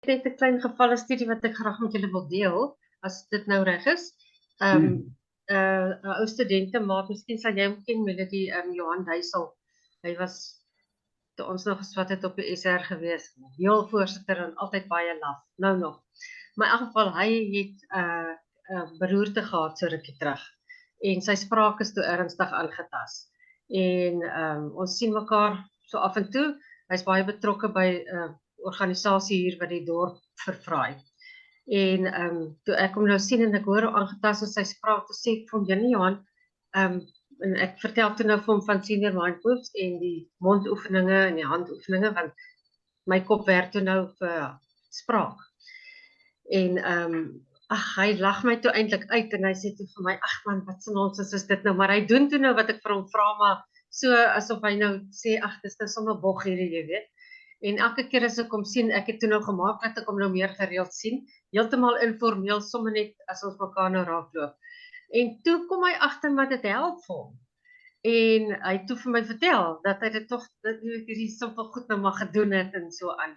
net 'n klein gevalle studie wat ek graag met julle wil deel, as dit nou reg is. Hmm. 'n ou studentemaat, miskien sal jy hom ken, Melody, Johan Duisel. Hy was toe ons nog geswat het op die SR gewees, heel voorsitter en altyd baie laf, nou nog. Maar in elk geval, hy het 'n beroerte gehad so rukkie terug. En sy spraak is toe ernstig aangetast. En ons sien mekaar so af en toe. Hy's baie betrokke by 'n organisasie hier wat die dorp vervraai. En toe ek hom nou sien en ek hoor hoe aangetast is sy spraak, toe sê ek vir hom, "Janie Johan, en ek vertel toe nou vir hom van senior mind moves en die mondoefeninge en die handoefeninge, want my kop werk toe nou vir spraak. En ag, hy lag my toe eintlik uit en hy sê toe vir my, "Ag man, wat se nonsens is dit nou?" Maar hy doen toe nou wat ek vir hom vra, maar so asof hy nou sê, "Ag, dis nou sommer bog hierdie, jy weet." En elke keer as ek hom sien, ek het toe nou gemaak dat ek hom nou meer gereeld sien, heeltemal informeel, sommer net as ons mekaar nou raakloop. En toe kom hy agter maar dit help vir hom. En hy het toe vir my vertel dat hy dit tog hierdie simpel goed nou maar gedoen het en so aan.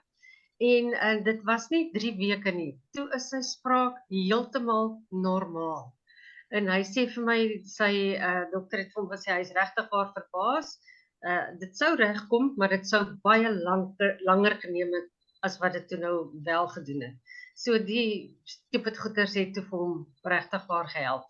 En dit was nie 3 weke nie. Toe is sy spraak heeltemal normaal. En hy sê vir my, sy dokter het vir hom gesê hy is regtig waar verbaas. Dit sou regkom, maar dit sou baie langer geneem het as wat dit toe nou wel gedoen het. So die stupid goeters het toe vir hom regtig waar gehelp.